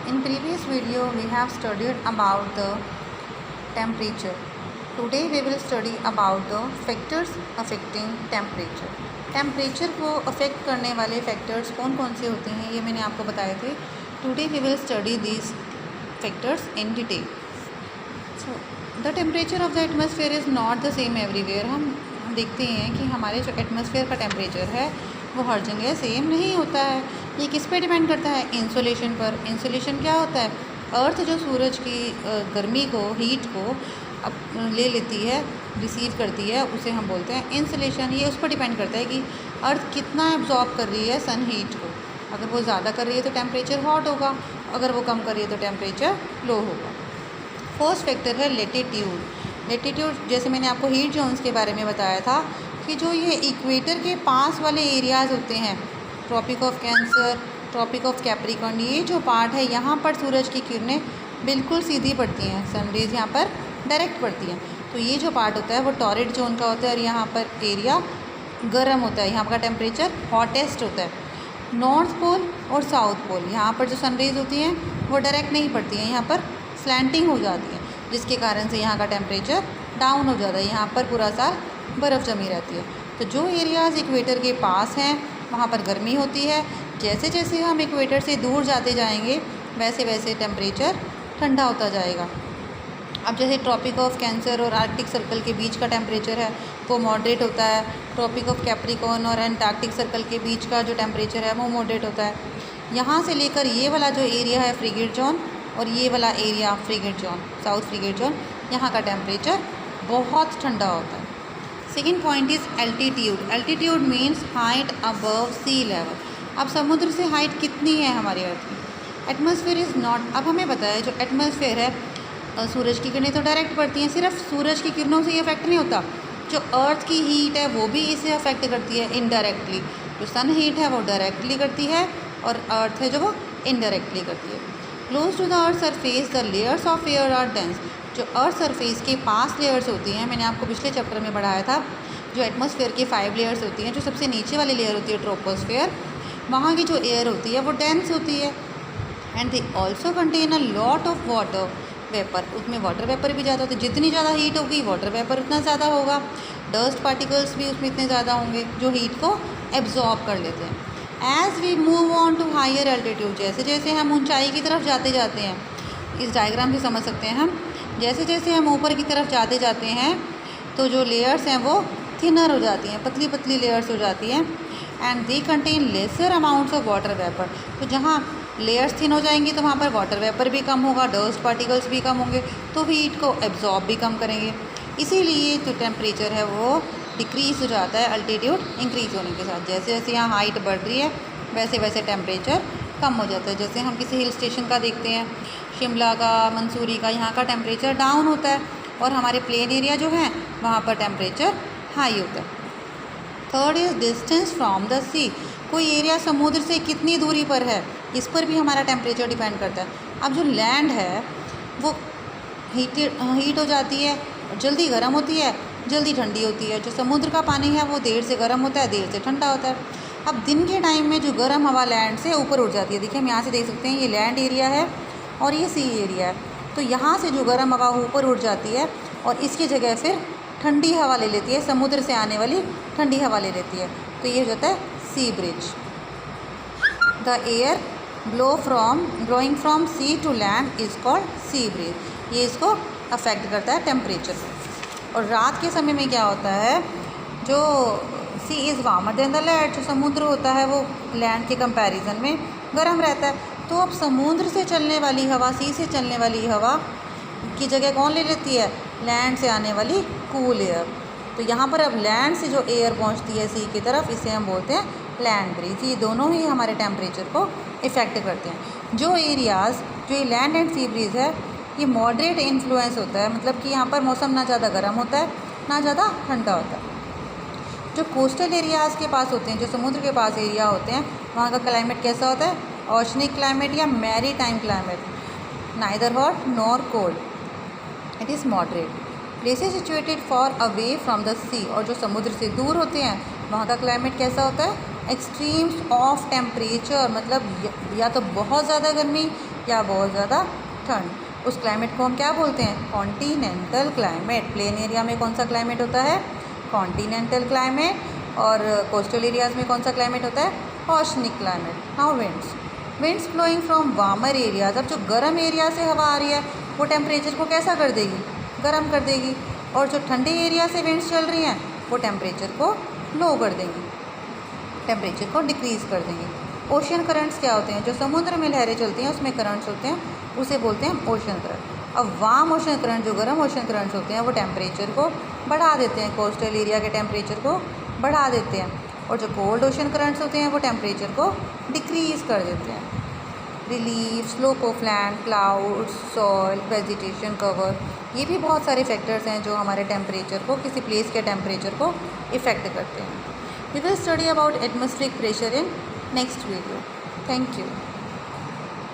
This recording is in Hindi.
In previous video we have studied about the temperature. Today we will study about the factors affecting temperature. Temperature को अफेक्ट करने वाले फैक्टर्स कौन कौन से होते हैं ये मैंने आपको बताए थे. Today we will study these factors in detail. So the temperature of the atmosphere is not the same everywhere. हम देखते हैं कि हमारे जो एटमॉस्फेयर का टेम्परेचर है वो हर जगह सेम नहीं होता है. ये किस पे डिपेंड करता है? इंसुलेशन पर. इंसुलेशन क्या होता है? अर्थ जो सूरज की गर्मी को, हीट को अब ले लेती है, रिसीव करती है, उसे हम बोलते हैं इंसुलेशन. ये उस पर डिपेंड करता है कि अर्थ कितना एब्जॉर्ब कर रही है सन हीट को. अगर वो ज़्यादा कर रही है तो टेम्परेचर हॉट होगा, अगर वो कम कर रही है तो टेम्परेचर लो होगा. फर्स्ट फैक्टर है लेटीट्यूड. लेटीट्यूड जैसे मैंने आपको हीट जोन्स के बारे में बताया था कि जो ये इक्वेटर के पास वाले एरियाज़ होते हैं, tropic of cancer, tropic of capricorn, ये जो पार्ट है यहाँ पर सूरज की किरणें बिल्कुल सीधी पड़ती हैं, सनरेज यहाँ पर डायरेक्ट पड़ती हैं. तो ये जो पार्ट होता है वो टॉरिड जोन का होता है और यहाँ पर एरिया गर्म होता है, यहाँ का टेम्परेचर हॉटेस्ट होता है. नॉर्थ पोल और साउथ पोल, यहाँ पर जो सनरेज होती हैं वो डायरेक्ट नहीं पड़ती हैं, यहाँ पर स्लैंटिंग हो जाती है, जिसके कारण से यहाँ का टेम्परेचर डाउन हो जाता है. यहाँ पर पूरा साल बर्फ़ जमी रहती है. तो जो एरियाज़ इक्वेटर के पास हैं वहाँ पर गर्मी होती है. जैसे जैसे हम इक्वेटर से दूर जाते जाएंगे वैसे वैसे टेम्परेचर ठंडा होता जाएगा. अब जैसे ट्रॉपिक ऑफ कैंसर और आर्कटिक सर्कल के बीच का टेम्परेचर है वो मॉडरेट होता है. ट्रॉपिक ऑफ कैप्रिकॉर्न और एंटार्कटिक सर्कल के बीच का जो टेम्परेचर है वो मॉडरेट होता है. यहाँ से लेकर ये वाला जो एरिया है फ्रिगेट जोन और ये वाला area frigate zone, south frigate zone, यहाँ का टेम्परेचर बहुत ठंडा होता है. Second point is altitude. Altitude means height above sea level. अब समुद्र से हाइट कितनी है हमारी अर्थ की? Atmosphere is not. अब हमें पता है जो एटमॉस्फेयर है सूरज की किरणें तो डायरेक्ट पड़ती हैं, सिर्फ सूरज की किरणों से ये अफेक्ट नहीं होता, जो अर्थ की हीट है वो भी इसे अफेक्ट करती है इनडायरेक्टली. जो सन हीट है वो डायरेक्टली करती है और अर्थ है जो वो इनडायरेक्टली करती है. Close to the earth surface the layers of air are dense. जो अर्थ सरफेस के 5 लेयर्स होती हैं, मैंने आपको पिछले चैप्टर में पढ़ाया था, जो एटमॉस्फेयर की 5 लेयर्स होती हैं. जो सबसे नीचे वाली लेयर होती है ट्रोपोस्फेयर, वहाँ की जो एयर होती है वो डेंस होती है. And they also contain a lot of water vapour. उसमें वाटर वेपर भी ज़्यादा होता है. जितनी ज़्यादा हीट होगी वाटर वेपर उतना ज़्यादा होगा. डस्ट पार्टिकल्स भी उसमें इतने ज़्यादा होंगे जो हीट को एब्जॉर्ब कर लेते हैं. As we move on to higher altitude, जैसे जैसे हम ऊंचाई की तरफ जाते जाते हैं, इस डायग्राम से समझ सकते हैं हम, जैसे जैसे हम ऊपर की तरफ जाते जाते हैं तो जो लेयर्स हैं वो थिनर हो जाती हैं, पतली पतली लेयर्स हो जाती हैं. And they contain lesser amounts of water vapour. तो जहाँ लेयर्स थिन हो जाएंगी तो वहाँ पर वाटर वेपर भी कम होगा, डस्ट पार्टिकल्स भी कम होंगे, तो हीट को एब्जॉर्ब भी कम करेंगे. इसीलिए जो टेम्परेचर है वो डिक्रीज़ हो जाता है अल्टीट्यूड इंक्रीज़ होने के साथ. जैसे जैसे यहाँ हाइट बढ़ रही है वैसे वैसे टेम्परेचर कम हो जाता है. जैसे हम किसी हिल स्टेशन का देखते हैं, शिमला का, मंसूरी का, यहाँ का टेम्परेचर डाउन होता है और हमारे प्लेन एरिया जो है वहाँ पर टेम्परेचर हाई होता है. Third is distance from the sea. कोई एरिया समुद्र से कितनी दूरी पर है इस पर भी हमारा टेम्परेचर डिपेंड करता है. अब जो लैंड है वो हीट हो जाती है, जल्दी गर्म होती है, जल्दी ठंडी होती है. जो समुद्र का पानी है वो देर से गर्म होता है, देर से ठंडा होता है. अब दिन के टाइम में जो गर्म हवा लैंड से ऊपर उठ जाती है, देखिए हम यहाँ से देख सकते हैं, ये लैंड एरिया है और ये सी एरिया है. तो यहाँ से जो गर्म हवा ऊपर उठ जाती है और इसकी जगह फिर ठंडी हवा ले लेती है, समुद्र से आने वाली ठंडी हवा ले लेती है. तो ये हो जाता है sea breeze. The air blowing from sea to land is called sea breeze. ये इसको अफेक्ट करता है टेम्परेचर को. और रात के समय में क्या होता है, जो sea is warmer than the land. जो समुद्र होता है वो लैंड के कंपैरिजन में गर्म रहता है. तो अब समुद्र से चलने वाली हवा, सी से चलने वाली हवा की जगह कौन ले लेती है? लैंड से आने वाली कूल एयर. तो यहाँ पर अब लैंड से जो एयर पहुँचती है सी की तरफ, इसे हम बोलते हैं लैंड ब्रीज. ये दोनों ही हमारे टेम्परेचर को इफ़ेक्ट करते हैं. जो एरियाज़, जो ये लैंड एंड सी ब्रीज है, ये मॉडरेट इन्फ्लुएंस होता है, मतलब कि यहाँ पर मौसम ना ज़्यादा गर्म होता है ना ज़्यादा ठंडा होता है. जो कोस्टल एरियाज़ के पास होते हैं, जो समुद्र के पास एरिया होते हैं, वहाँ का क्लाइमेट कैसा होता है? ओशनिक क्लाइमेट या maritime climate. Neither hot nor cold, it is moderate. Places situated far away from the sea, और जो समुद्र से दूर होते हैं वहाँ का क्लाइमेट कैसा होता है? एक्सट्रीम्स ऑफ टेम्परेचर, मतलब या तो बहुत ज़्यादा गर्मी या बहुत ज़्यादा ठंड। उस क्लाइमेट को हम क्या बोलते हैं? Continental climate. प्लेन एरिया में कौन सा क्लाइमेट होता है? Continental climate. और कोस्टल एरियाज़ में कौन सा क्लाइमेट होता है? Oceanic climate. Now winds flowing from warmer areas. अब जो गर्म एरिया से हवा आ रही है वो टेम्परेचर को कैसा कर देगी? गर्म कर देगी। और जो ठंडे एरिया से विंड्स चल रही हैं वो टेम्परेचर को लो कर देंगी, टेम्परेचर को डिक्रीज़ कर देंगी। ओशियन करंट्स क्या होते हैं? जो समुद्र में लहरें चलती हैं उसमें करंट्स होते हैं, उसे बोलते हैं ओशियन करंट। अब वार्म ओशियन करंट, जो गर्म ओशियन करंट्स होते हैं वो टेम्परेचर को बढ़ा देते हैं, कोस्टल एरिया के टेम्परेचर को बढ़ा देते हैं। और जो कोल्ड ओशियन करंट्स होते हैं वो टेम्परेचर को डिक्रीज़ कर देते हैं। Relief, slope of land, clouds, soil, vegetation cover, ये भी बहुत सारे फैक्टर्स हैं जो हमारे टेम्परेचर को, किसी प्लेस के टेम्परेचर को इफ़ेक्ट करते हैं। We will study about atmospheric pressure in next video. Thank you.